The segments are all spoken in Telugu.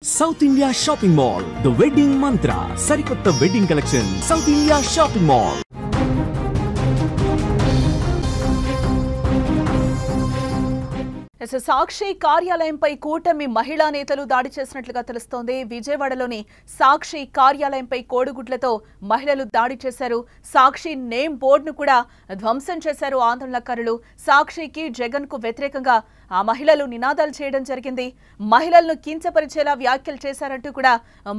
South India Shopping Mall, The Wedding Mantra, Sarikotta Wedding Collection, South India Shopping Mall. సాక్షి కార్యాలయంపై కూటమి మహిళా నేతలు దాడి చేసినట్లుగా తెలుస్తోంది. విజయవాడలోని సాక్షి కార్యాలయంపై కోడిగుడ్లతో మహిళలు దాడి చేశారు. సాక్షి నేమ్ బోర్డును కూడా ధ్వంసం చేశారు ఆందోళనకారులు. సాక్షికి జగన్ కు వ్యతిరేకంగా ఆ మహిళలు నినాదాలు చేయడం జరిగింది. మహిళలను కించపరిచేలా వ్యాఖ్యలు చేశారంటూ కూడా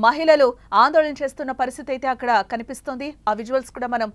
మహిళలు ఆందోళన చేస్తున్న పరిస్థితి అయితే అక్కడ కనిపిస్తోంది. ఆ విజువల్స్ కూడా మనం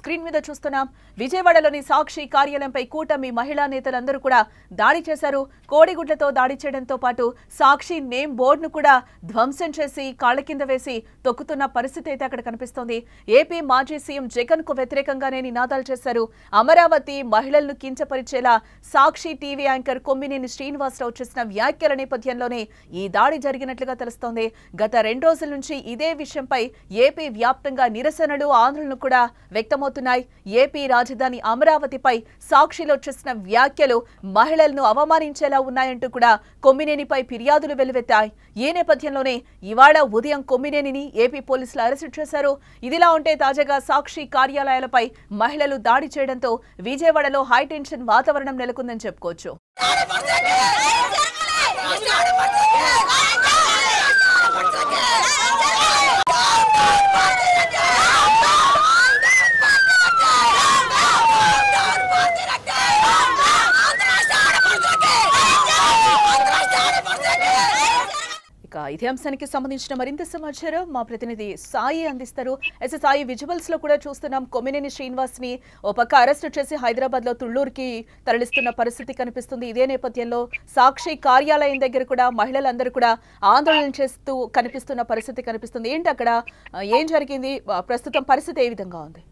స్క్రీన్ మీద చూస్తున్నాం. విజయవాడలోని సాక్షి కార్యాలయంపై కూటమి మహిళా నేతలందరూ కూడా దాడి చేశారు. కోడిగుడ్లతో దాడి చేయడంతో పాటు సాక్షి నేమ్ బోర్డును కూడా ధ్వంసం చేసి కాళ్ల కింద వేసి తొక్కుతున్న పరిస్థితి అయితే అక్కడ కనిపిస్తోంది. ఏపీ మాజీ సీఎం జగన్ కు వ్యతిరేకంగానే నినాదాలు చేశారు. అమరావతి మహిళలను కించపరిచేలా సాక్షి టీవీ యాంకర్ కొమ్మినేని శ్రీనివాసరావు చేసిన వ్యాఖ్యల నేపథ్యంలోనే ఈ దాడి జరిగినట్లుగా తెలుస్తోంది. గత 2 రోజుల నుంచి ఇదే విషయంపై ఏపీ వ్యాప్తంగా నిరసనలు ఆందోళనలు కూడా వ్యక్తమవుతున్నాయి. ఏపీ రాజధాని అమరావతిపై సాక్షిలో చేసిన వ్యాఖ్యలు మహిళలను అవమానించేలా ఉన్నాయంటూ కూడా కొమ్మినేనిపై ఫిర్యాదులు వెల్లువెత్తాయి. ఈ నేపథ్యంలోనే ఇవాళ ఉదయం కొమ్మినేనిని ఏపీ పోలీసులు అరెస్టు చేశారు. ఇదిలా ఉంటే తాజాగా సాక్షి కార్యాలయాలపై మహిళలు దాడి చేయడంతో విజయవాడలో హైటెన్షన్ వాతావరణం నెలకొందని చెప్పుకోవచ్చు. ఇదే అంశానికి సంబంధించిన మరింత సమాచారం మా ప్రతినిధి సాయి అందిస్తారు. సాయి, విజువల్స్ లో కూడా చూస్తున్నాం కొమ్మినేని శ్రీనివాస్ ని ఓ పక్క అరెస్టు చేసి హైదరాబాద్ లో తుళ్లూరుకి తరలిస్తున్న పరిస్థితి కనిపిస్తుంది. ఇదే నేపథ్యంలో సాక్షి కార్యాలయం దగ్గర కూడా మహిళలందరూ కూడా ఆందోళన చేస్తూ కనిపిస్తున్న పరిస్థితి కనిపిస్తుంది. ఏంటి అక్కడ ఏం జరిగింది, ప్రస్తుతం పరిస్థితి ఏ విధంగా ఉంది?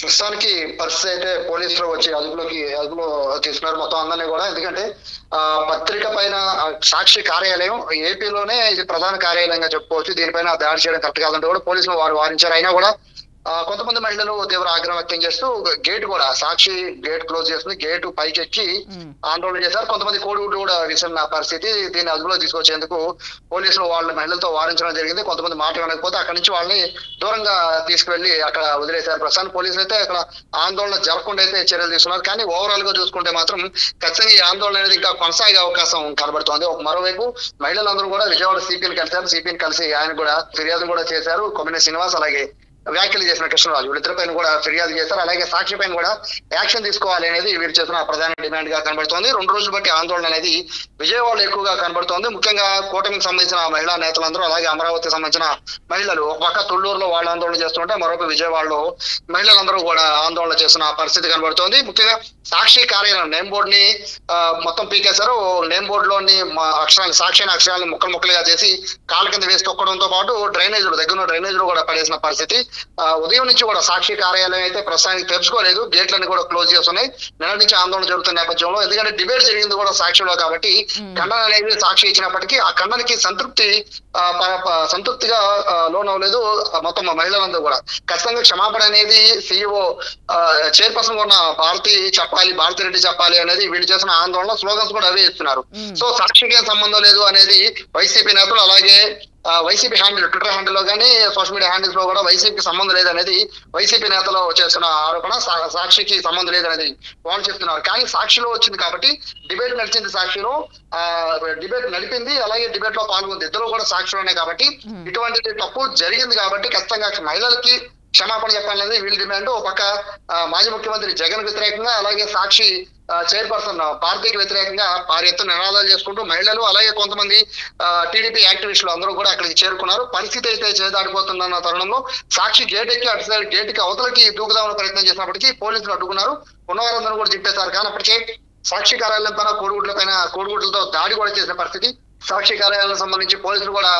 ప్రస్తుతానికి పరిస్థితి అయితే పోలీసులు వచ్చి అదుపులో తీసుకున్నారు మొత్తం అందరినీ కూడా. ఎందుకంటే పత్రిక పైన సాక్షి కార్యాలయం ఏపీలోనే ఇది ప్రధాన కార్యాలయంగా చెప్పుకోవచ్చు. దీనిపైన దాడి చేయడం కరెక్ట్ కాదంటే కూడా పోలీసులు వారించారు. అయినా కూడా కొంతమంది మహిళలు తీవ్ర ఆగ్రహం వ్యక్తం చేస్తూ గేట్ కూడా సాక్షి గేట్ క్లోజ్ చేస్తుంది, గేటు పైకి ఎక్కి ఆందోళన చేశారు. కొంతమంది కోడిగుడ్లు కూడా విసిరిన పరిస్థితి. దీన్ని అదుపులో తీసుకొచ్చేందుకు పోలీసులు వాళ్ళ మహిళలతో వారించడం జరిగింది. కొంతమంది మాట వినకపోతే అక్కడి నుంచి వాళ్ళని దూరంగా తీసుకువెళ్లి అక్కడ వదిలేశారు. ప్రస్తుతానికి పోలీసులు అయితే అక్కడ ఆందోళన జరగకుండా అయితే చర్యలు తీసుకున్నారు. కానీ ఓవరాల్ గా చూసుకుంటే మాత్రం ఖచ్చితంగా ఈ ఆందోళన అనేది ఇంకా కొనసాగే అవకాశం కనబడుతోంది. మరోవైపు మహిళలందరూ కూడా విజయవాడ సిపిని కలిశారు. సిపిని కలిసి ఆయన కూడా ఫిర్యాదు కూడా చేశారు. కొమ్మినేని శ్రీనివాస్ అలాగే వ్యాఖ్యలు చేసిన కృష్ణరాజు వీళ్ళిద్దరిపైన కూడా ఫిర్యాదు చేశారు. అలాగే సాక్షి పైన కూడా యాక్షన్ తీసుకోవాలి అనేది వీరు చేసిన ప్రధాన డిమాండ్ గా కనబడుతోంది. 2 రోజులు బట్టి ఆందోళన అనేది విజయవాడలో ఎక్కువగా కనబడుతోంది. ముఖ్యంగా కూటమికి సంబంధించిన మహిళా నేతలందరూ అలాగే అమరావతికి సంబంధించిన మహిళలు ఒక పక్క తుళ్లూరులో వాళ్ళు ఆందోళన చేస్తుంటే మరొక విజయవాడలో మహిళలందరూ కూడా ఆందోళన చేస్తున్న పరిస్థితి కనబడుతోంది. ముఖ్యంగా సాక్షి కార్యాలయం నేమ్ బోర్డు ని మొత్తం పీకేశారు. నేమ్ బోర్డులోని అక్షరాలు సాక్షి అక్షరాలను ముక్కలుగా చేసి కాళ్ళ కింద వేసి తొక్కడంతో పాటు డ్రైనేజీలు దగ్గర డ్రైనేజీలు కూడా పడేసిన పరిస్థితి. ఉదయం నుంచి కూడా సాక్షి కార్యాలయం అయితే ప్రస్తుతానికి తెరుచుకోలేదు. గేట్లన్నీ కూడా క్లోజ్ చేస్తున్నాయి. నిన్న నుంచి ఆందోళన జరుగుతున్న నేపథ్యంలో ఎందుకంటే డిబేట్ జరిగింది కూడా సాక్షిలో కాబట్టి ఖండన అనేది సాక్షి ఇచ్చినప్పటికీ ఆ ఖండనకి సంతృప్తిగా లోనవ్వలేదు మొత్తం మహిళలందరూ కూడా. ఖచ్చితంగా క్షమాపణ అనేది సీఈఓ చైర్పర్సన్ ఉన్న భారతి రెడ్డి చెప్పాలి అనేది వీళ్ళు చేసిన ఆందోళన స్లోగన్స్ కూడా అవే ఇస్తున్నారు. సో సాక్షికి ఏం సంబంధం లేదు అనేది వైసీపీ నేతలు అలాగే వైసీపీ హ్యాండిల్ ట్విట్టర్ హ్యాండిల్ లో కానీ సోషల్ మీడియా హ్యాండిల్స్ లో కూడా వైసీపీకి సంబంధం లేదనేది వైసీపీ నేతలు చేస్తున్న ఆరోపణ. సాక్షికి సంబంధం లేదనేది వాళ్ళు చెప్తున్నారు. కానీ సాక్షిలో వచ్చింది కాబట్టి డిబేట్ నడిచింది, సాక్షిలో డిబేట్ నడిపింది, అలాగే డిబేట్ లో పాల్గొంది. ఇద్దరు కూడా సాక్షిలోనే కాబట్టి ఇటువంటి తప్పు జరిగింది కాబట్టి ఖచ్చితంగా మహిళలకి క్షమాపణ చెప్పాలనేది వీళ్ళ డిమాండ్. ఒక పక్క మాజీ ముఖ్యమంత్రి జగన్ వ్యతిరేకంగా అలాగే సాక్షి చైర్పర్సన్ భారతికి వ్యతిరేకంగా భారీ ఎత్తున నినాదాలు చేసుకుంటూ మహిళలు అలాగే కొంతమంది టీడీపీ యాక్టివిస్టులు అందరూ కూడా అక్కడికి చేరుకున్నారు. పరిస్థితి అయితే చేదాడిపోతుందన్న తరుణంలో సాక్షి గేట్ ఎక్కి అటు సైడ్ గేట్కి అవతలకి దూకుదామని ప్రయత్నం చేసినప్పటికీ పోలీసులు అడ్డుకున్నారు. ఉన్నవారందరూ కూడా జిప్పేశారు. కానీ అప్పటికే సాక్షి కార్యాలయం పైన కోడిగుడ్లతో దాడి కూడా చేసిన పరిస్థితి. సాక్షి కార్యాలయాలకు సంబంధించి పోలీసులు కూడా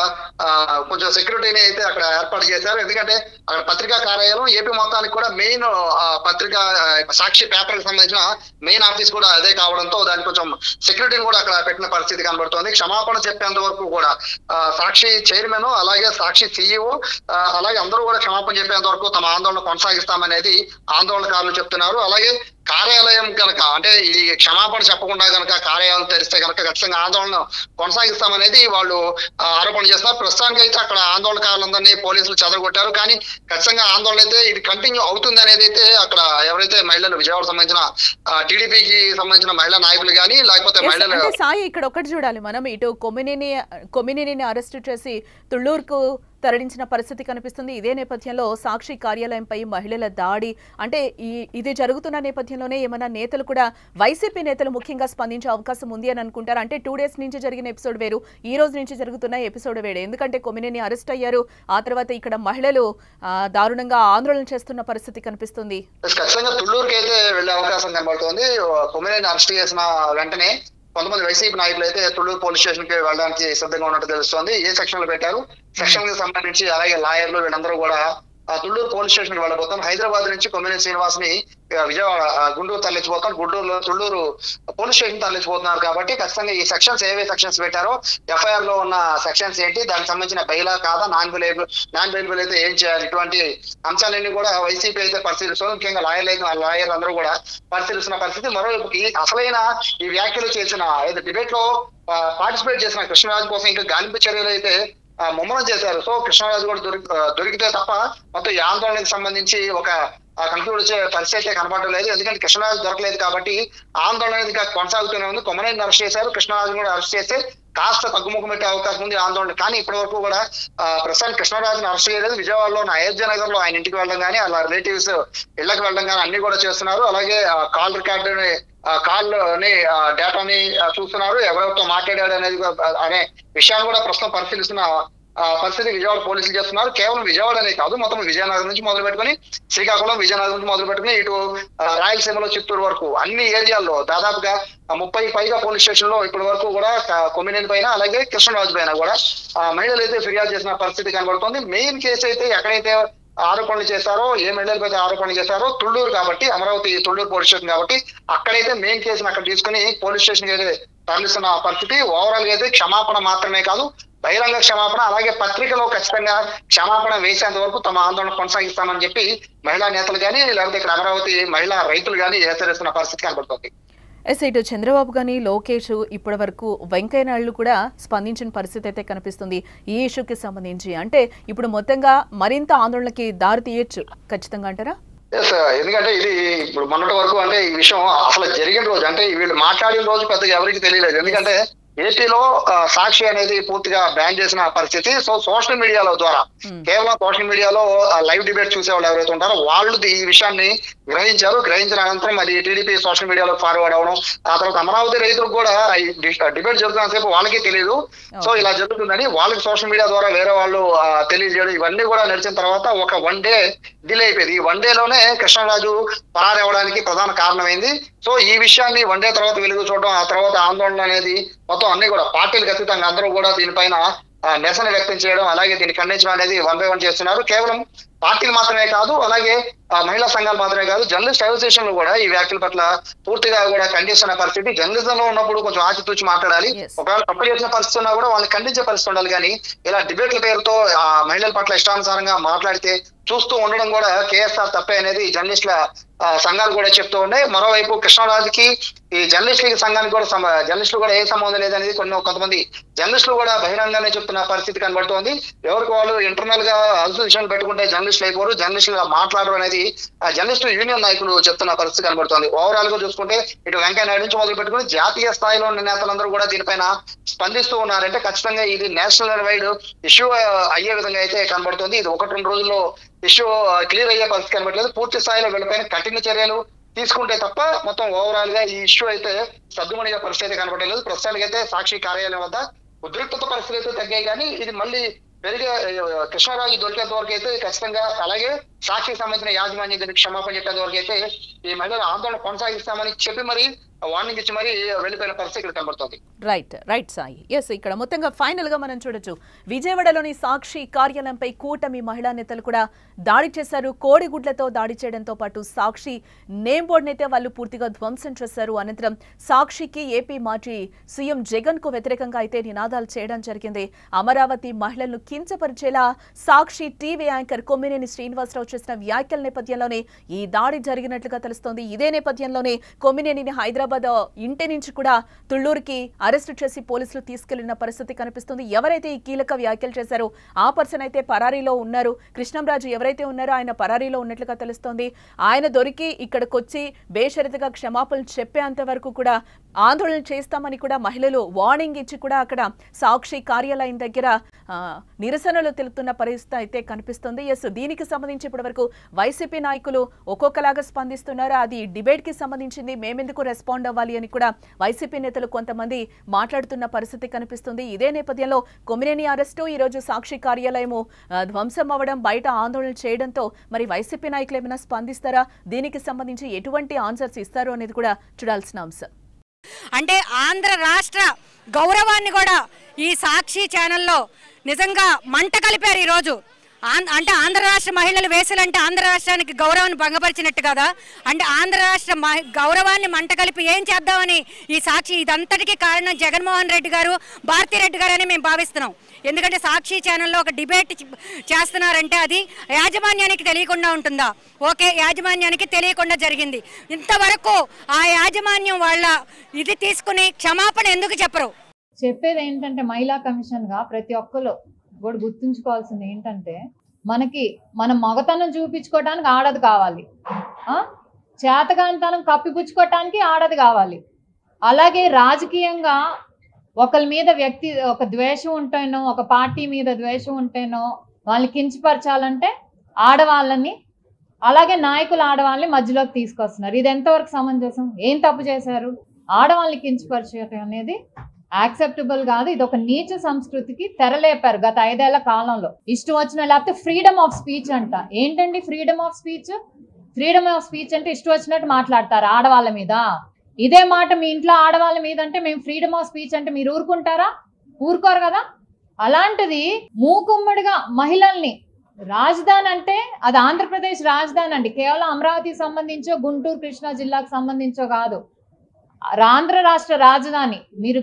కొంచెం సెక్యూరిటీని అయితే అక్కడ ఏర్పాటు చేశారు. ఎందుకంటే అక్కడ పత్రికా కార్యాలయం ఏపీ మొత్తానికి కూడా మెయిన్ పత్రికా సాక్షి పేపర్ కి సంబంధించిన మెయిన్ ఆఫీస్ కూడా అదే కావడంతో దానికి కొంచెం సెక్యూరిటీని కూడా అక్కడ పెట్టిన పరిస్థితి కనబడుతోంది. క్షమాపణ చెప్పేంత వరకు కూడా సాక్షి చైర్మన్ అలాగే సాక్షి సీఈఓ అలాగే అందరూ కూడా క్షమాపణ చెప్పేంత వరకు తమ ఆందోళన కొనసాగిస్తామనేది ఆందోళనకారులు చెప్తున్నారు. అలాగే కార్యాలయం కనుక అంటే ఈ క్షమాపణ చెప్పకుండా కనుక కార్యాలయం తెరిస్తే కనుక ఖచ్చితంగా ఆందోళన కొనసాగిస్తామనేది వాళ్ళు ఆరోపణ చేస్తున్నారు. ప్రస్తుతానికి అయితే అక్కడ ఆందోళనకారులందరినీ పోలీసులు చెదరగొట్టారు. కానీ ఖచ్చితంగా ఆందోళన అయితే ఇది కంటిన్యూ అవుతుంది అనేది అయితే అక్కడ ఎవరైతే మహిళలు విజయవాడ సంబంధించిన టీడీపీకి సంబంధించిన మహిళా నాయకులు కానీ లేకపోతే మహిళలు సాయి ఇక్కడ ఒకటి చూడాలి మనం, ఇటు కొమ్మినేనిని అరెస్టు చేసి తుళ్లూరుకు తరలించిన పరిస్థితి కనిపిస్తుంది. ఇదే నేపథ్యంలో సాక్షి కార్యాలయంపై మహిళల దాడి అంటే ఇది జరుగుతున్న నేపథ్యంలోనే ఏమైనా నేతలు కూడా వైసీపీ నేతలు ముఖ్యంగా స్పందించే అవకాశం ఉంది అని అనుకుంటారు. అంటే 2 days నుంచి జరిగిన ఎపిసోడ్ వేరు, ఈ రోజు నుంచి జరుగుతున్న ఎపిసోడ్ వేరు. ఎందుకంటే కొమ్మినేని అరెస్ట్ అయ్యారు, ఆ తర్వాత ఇక్కడ మహిళలు దారుణంగా ఆందోళన చేస్తున్న పరిస్థితి కనిపిస్తుంది. ఖచ్చితంగా తుళ్లూరుకి అయితే వెళ్లే అవకాశం కనబడుతుంది. కొమ్మినేని అరెస్ట్ చేసిన వెంటనే కొంతమంది వైసీపీ నాయకులు అయితే తుళ్లూరు పోలీస్ స్టేషన్ కి వెళ్ళడానికి సిద్ధంగా ఉన్నట్టు తెలుస్తోంది. ఏ సెక్షన్ లో పెట్టారు, సెక్షన్ కి సంబంధించి అలాగే లాయర్లు వీళ్ళందరూ కూడా తుళ్లూరు పోలీస్ స్టేషన్ కి వెళ్ళబోతాం. హైదరాబాద్ నుంచి కొమ్మినేని శ్రీనివాస్ ని విజయవాడ గుంటూరు తరలించిపోతాం, గుంటూరులో తుళ్లూరు పోలీస్ స్టేషన్ తరలించిపోతున్నారు. కాబట్టి ఖచ్చితంగా ఈ సెక్షన్స్ ఏవే సెక్షన్స్ పెట్టారో ఎఫ్ఐఆర్ లో ఉన్న సెక్షన్స్ ఏంటి, దానికి సంబంధించిన బైలా కాదా, నాన్ బెయిలబుల్ అయితే ఏం చేయాలి, ఇటువంటి అంశాలన్నీ కూడా వైసీపీ అయితే పరిశీలిస్తుంది. ముఖ్యంగా లాయర్లు అందరూ కూడా పరిశీలిస్తున్న పరిస్థితి. మరోవైపు అసలైన ఈ వ్యాఖ్యలు చేసిన డిబేట్ లో పార్టిసిపేట్ చేసిన కృష్ణరాజు కోసం ఇంకా గాలింపు చర్యలు అయితే ముమ్మరం చేశారు. సో కృష్ణరాజు కూడా దొరికితే తప్ప మొత్తం ఈ ఆందోళనకు సంబంధించి ఒక కంక్లూడ్ వచ్చే పరిస్థితి అయితే కనబడడం లేదు. ఎందుకంటే కృష్ణరాజు దొరకలేదు కాబట్టి ఆందోళన ఇంకా కొనసాగుతూనే ఉంది. కొమ్మనేని అరెస్ట్ చేశారు, కృష్ణరాజు కూడా అరెస్ట్ చేస్తే కాస్త తగ్గుముఖం పెట్టే అవకాశం ఉంది ఆందోళన. కానీ ఇప్పటి వరకు కూడా ప్రస్తుతానికి కృష్ణరాజుని అరెస్ట్ చేయలేదు. విజయవాడలో అయోధ్య నగర్ లో ఆయన ఇంటికి వెళ్ళడం కానీ అలా రిలేటివ్స్ ఇళ్లకు వెళ్ళడం కానీ అన్ని కూడా చేస్తున్నారు. అలాగే కాల్ రికార్డుని కాల్ని డేటాని చూస్తున్నారు, ఎవరెవరితో మాట్లాడాడు అనేది అనే విషయాన్ని కూడా ప్రస్తుతం పరిశీలిస్తున్న పరిస్థితి విజయవాడ పోలీసులు చేస్తున్నారు. కేవలం విజయవాడ అనే కాదు, మొత్తం విజయనగరం నుంచి మొదలు పెట్టుకుని శ్రీకాకుళం, విజయనగరం నుంచి మొదలు పెట్టుకుని ఇటు రాయలసీమలో చిత్తూరు వరకు అన్ని ఏరియాల్లో దాదాపుగా 30 పైగా పోలీస్ స్టేషన్ లో ఇప్పటి వరకు కూడా కొమ్మినేని పైన అలాగే కృష్ణరాజు పైన కూడా మహిళలు అయితే ఫిర్యాదు చేసిన పరిస్థితి కనబడుతుంది. మెయిన్ కేసు అయితే ఎక్కడైతే ఆరోపణలు చేశారో, ఏ మహిళలపై ఆరోపణలు చేశారో తుళ్లూరు కాబట్టి, అమరావతి తుళ్లూరు పోలీస్ స్టేషన్ కాబట్టి అక్కడైతే మెయిన్ కేసును అక్కడ తీసుకుని పోలీస్ స్టేషన్ కి అయితే తరలిస్తున్న పరిస్థితి. ఓవరాల్ గా అయితే క్షమాపణ మాత్రమే కాదు, బహిరంగ క్షమాపణ అలాగే పత్రికలో ఖచ్చితంగా క్షమాపణ వేసేంత వరకు తమ ఆందోళన కొనసాగిస్తామని చెప్పి మహిళా నేతలు కానీ లేకపోతే ఇక్కడ అమరావతి మహిళా రైతులు కానీ హెచ్చరిస్తున్న పరిస్థితి కనబడుతుంది. ఇటు చంద్రబాబు గాని లోకేష్ ఇప్పటి వరకు వెంకయ్య నాయుడు కూడా స్పందించిన పరిస్థితి అయితే కనిపిస్తుంది ఈ ఇష్యూకి సంబంధించి. అంటే ఇప్పుడు మొత్తంగా మరింత ఆందోళనకి దారి తీయొచ్చు ఖచ్చితంగా అంటారా? ఎందుకంటే ఇది ఇప్పుడు మొన్నటి వరకు అంటే ఈ విషయం అసలు జరిగిన రోజు అంటే వీళ్ళు మాట్లాడిన రోజు పెద్దగా ఎవరికి తెలియలేదు. ఎందుకంటే ఏపీలో సాక్షి అనేది పూర్తిగా బ్యాన్ చేసిన పరిస్థితి. సో సోషల్ మీడియాలో ద్వారా కేవలం సోషల్ మీడియాలో లైవ్ డిబేట్ చూసే వాళ్ళు ఎవరైతే ఉంటారో వాళ్ళు ఈ విషయాన్ని గ్రహించిన అనంతరం అది టీడీపీ సోషల్ మీడియాలో ఫార్వర్డ్ అవడం, ఆ తర్వాత అమరావతి రైతులకు కూడా డిబేట్ జరుగుతున్న సేపు వాళ్ళకి తెలియదు. సో ఇలా జరుగుతుందని వాళ్ళకి సోషల్ మీడియా ద్వారా వేరే వాళ్ళు తెలియజేయడం, ఇవన్నీ కూడా నడిచిన తర్వాత ఒక 1 day డిలే అయిపోయింది. ఈ 1 day లోనే కృష్ణరాజు పరారవడానికి ప్రధాన కారణమైంది. సో ఈ విషయాన్ని 1 day తర్వాత వెలుగు చూడడం, ఆ తర్వాత ఆందోళన అనేది మొత్తం అన్ని కూడా పార్టీలకు అతీతంగా అందరూ కూడా దీనిపైన నిరసన వ్యక్తం చేయడం అలాగే దీన్ని ఖండించడం అనేది 1 by 1 చేస్తున్నారు. కేవలం పార్టీలు మాత్రమే కాదు, అలాగే మహిళా సంఘాలు మాత్రమే కాదు, జర్నలిస్ట్ అసోసియేషన్లు కూడా ఈ వ్యాఖ్యల పట్ల పూర్తిగా కూడా ఖండిస్తున్న పరిస్థితి. జర్నలిజం లో ఉన్నప్పుడు కొంచెం ఆచితూచి మాట్లాడాలి, ఒకవేళ తప్పు చేసిన పరిస్థితి ఉన్నా కూడా వాళ్ళని ఖండించే పరిస్థితి ఉండాలి. కానీ ఇలా డిబేట్ల పేరుతో మహిళల పట్ల ఇష్టానుసారంగా మాట్లాడితే చూస్తూ ఉండడం కూడా కేఎస్ఆర్ తప్పే అనేది జర్నలిస్టుల సంఘాలు కూడా చెప్తూ ఉన్నాయి. మరోవైపు కృష్ణరాజుకి ఈ జర్నలిస్టుల సంఘానికి కూడా జర్నలిస్టులు కూడా ఏ సంబంధం లేదనేది కొంతమంది జర్నలిస్టులు కూడా బహిరంగానే చెప్తున్న పరిస్థితి కనబడుతోంది. ఎవరికి వాళ్ళు ఇంటర్నల్ గా అసోసియేషన్ పెట్టుకుంటే జర్నలిస్టులు అయిపోరు, జర్నలిస్టులు మాట్లాడరు అనేది జర్నలిస్టు యూనియన్ నాయకులు చెప్తున్న పరిస్థితి కనబడుతోంది. ఓవరాల్ గా చూసుకుంటే ఇటు వెంకయ్య నాయుడు నుంచి మొదలు పెట్టుకుని జాతీయ స్థాయిలో ఉన్న నేతలందరూ కూడా దీనిపైన స్పందిస్తూ ఉన్నారంటే ఖచ్చితంగా ఇది నేషనల్ వైడ్ ఇష్యూ అయ్యే విధంగా అయితే కనబడుతుంది. ఇది 1-2 రోజుల్లో ఇష్యూ క్లియర్ అయ్యే పరిస్థితి కనబడలేదు. పూర్తి స్థాయిలో వీళ్ళపైన కఠిన చర్యలు తీసుకుంటే తప్ప మొత్తం ఓవరాల్ గా ఈ ఇష్యూ అయితే సద్దుమణిగా పరిస్థితి కనబడలేదు. ప్రస్తుతానికి అయితే సాక్షి కార్యాలయం వద్ద ఉద్రిక్తత పరిస్థితి అయితే తగ్గాయి. కానీ ఇది మళ్ళీ పెరిగే కృష్ణరాజు దొరికేంత వరకు అయితే ఖచ్చితంగా అలాగే సాక్షికి సంబంధించిన యాజమాన్యం దీనికి క్షమాపణ చెప్పేంత వరకు అయితే ఈ మహిళల ఆందోళన కొనసాగిస్తామని చెప్పి మరి వార్నింగ్ ఇచ్చి మరి వెళ్ళిపోయిన పరిస్థితి ఇక్కడ కనబడుతుంది. రైట్ సాయి. ఎస్, ఇక్కడ మొత్తంగా ఫైనల్ గా మనం చూడొచ్చు, విజయవాడలోని సాక్షి కార్యాలయంపై కూటమి మహిళా నేతలు కూడా దాడి చేశారు. కోడిగుడ్లతో దాడి చేయడంతో పాటు సాక్షి నేమ్ బోర్డు అయితే వాళ్ళు పూర్తిగా ధ్వంసం చేశారు. అనంతరం సాక్షికి ఏపీ మాజీ సీఎం జగన్ కు వ్యతిరేకంగా అయితే నినాదాలు చేయడం జరిగింది. అమరావతి మహిళలను కించపరిచేలా సాక్షి టీవీ యాంకర్ కొమ్మినేని శ్రీనివాసరావు చేసిన వ్యాఖ్యల నేపథ్యంలోనే ఈ దాడి జరిగినట్లుగా తెలుస్తోంది. ఇదే నేపథ్యంలోనే కొమ్మినేనిని హైదరాబాద్ ఇంటి నుంచి కూడా తుళ్లూరుకి అరెస్టు చేసి పోలీసులు తీసుకెళ్లిన పరిస్థితి కనిపిస్తుంది. ఎవరైతే ఈ కీలక వ్యాఖ్యలు చేశారో ఆ పర్సన్ అయితే పరారీలో ఉన్నారు. కృష్ణంరాజు ఎవరైతే ఉన్నారో ఆయన పరారీలో ఉన్నట్లుగా తెలుస్తోంది. ఆయన దొరికి ఇక్కడికి వచ్చి బేషరతుగా క్షమాపణలు చెప్పేంత వరకు కూడా ఆందోళన చేస్తామని కూడా మహిళలు వార్నింగ్ ఇచ్చి కూడా అక్కడ సాక్షి కార్యాలయం దగ్గర నిరసనలు తెలుపుతున్న పరిస్థితి అయితే కనిపిస్తుంది. ఎస్, దీనికి సంబంధించి ఇప్పటి వరకు వైసీపీ నాయకులు ఒక్కొక్కలాగా స్పందిస్తున్నారు. అది డిబేట్ కి సంబంధించింది, మేమెందుకు రెస్పాండ్ అవ్వాలి అని కూడా వైసీపీ నేతలు కొంతమంది మాట్లాడుతున్న పరిస్థితి కనిపిస్తుంది. ఇదే నేపథ్యంలో కొమ్మినేని అరెస్టు, ఈ రోజు సాక్షి కార్యాలయము ధ్వంసం అవ్వడం, బయట ఆందోళన చేయడంతో మరి వైసీపీ నాయకులు ఏమైనా స్పందిస్తారా, దీనికి సంబంధించి ఎటువంటి ఆన్సర్స్ ఇస్తారు అనేది కూడా చూడాల్సిన అంశం. అంటే ఆంధ్ర రాష్ట్ర గౌరవాన్ని కూడా ఈ సాక్షి ఛానల్లో నిజంగా మంట కలిపారు ఈరోజు. అంటే ఆంధ్ర రాష్ట్ర మహిళలు వేసులంటే ఆంధ్ర రాష్ట్రానికి గౌరవాన్ని భంగపరిచినట్టు కదా. అంటే ఆంధ్ర రాష్ట్ర గౌరవాన్ని మంట కలిపి ఏం చేద్దామని ఈ సాక్షి, ఇదంతటికీ కారణం జగన్మోహన్ రెడ్డి గారు, భారతిరెడ్డి గారు అని మేము భావిస్తున్నాం. ఎందుకంటే సాక్షి ఛానల్లో ఒక డిబేట్ చేస్తున్నారంటే అది యాజమాన్యానికి తెలియకుండా ఉంటుందా? ఓకే, యాజమాన్యానికి తెలియకుండా జరిగింది. ఇంతవరకు ఆ యాజమాన్యం వాళ్ళ ఇది తీసుకుని క్షమాపణ ఎందుకు చెప్పరు? చెప్పేది ఏంటంటే, మహిళా కమిషన్గా ప్రతి ఒక్కరు కూడా గుర్తుంచుకోవాల్సింది ఏంటంటే, మన మగతనం చూపించుకోవటానికి ఆడది కావాలి, చేతగానితనం కప్పిపుచ్చుకోవటానికి ఆడది కావాలి. అలాగే రాజకీయంగా ఒకరి మీద ఒక ద్వేషం ఉంటేనో, ఒక పార్టీ మీద ద్వేషం ఉంటేనో వాళ్ళని కించపరచాలంటే ఆడవాళ్ళని, అలాగే నాయకులు ఆడవాళ్ళని మధ్యలోకి తీసుకొస్తున్నారు. ఇది ఎంతవరకు సమంజసం? ఏం తప్పు చేశారు? ఆడవాళ్ళని కించపరచడం అనేది యాక్సెప్టబుల్ కాదు. ఇది ఒక నీచ సంస్కృతికి తెరలేపారు గత 5 ఏళ్ల కాలంలో. ఇష్టం వచ్చిన, లేకపోతే ఫ్రీడమ్ ఆఫ్ స్పీచ్ అంట. ఏంటండి freedom of speech? Freedom of speech అంటే ఇష్టం వచ్చినట్టు మాట్లాడతారు ఆడవాళ్ళ మీద. ఇదే మాట మీ ఇంట్లో ఆడవాళ్ళ మీద అంటే మేము ఫ్రీడమ్ ఆఫ్ స్పీచ్ అంటే మీరు ఊరుకుంటారా? ఊరుకోరు కదా. అలాంటిది మూకుమ్మడిగా మహిళల్ని, రాజధాని అంటే అది ఆంధ్రప్రదేశ్ రాజధాని అండి, కేవలం అమరావతికి సంబంధించో గుంటూరు కృష్ణా జిల్లాకు సంబంధించో కాదు, ఆంధ్ర రాష్ట్ర రాజధాని. మీరు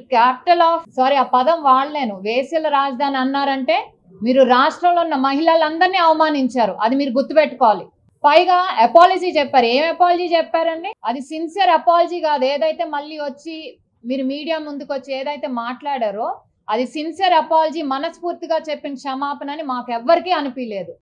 ఆ పదం వాడలేను, వేశ్యల రాజధాని అన్నారంటే మీరు రాష్ట్రంలో ఉన్న మహిళలందరినీ అవమానించారు. అది మీరు గుర్తుపెట్టుకోవాలి. పైగా అపాలజీ చెప్పారు. ఏం అపాలజీ చెప్పారండి? అది సిన్సియర్ అపాలజీ కాదు. ఏదైతే మళ్ళీ వచ్చి మీరు మీడియా ముందుకు వచ్చి ఏదైతే మాట్లాడారో అది సిన్సియర్ అపాలజీ, మనస్ఫూర్తిగా చెప్పిన క్షమాపణ అని మాకు ఎవ్వరికీ అనిపించలేదు.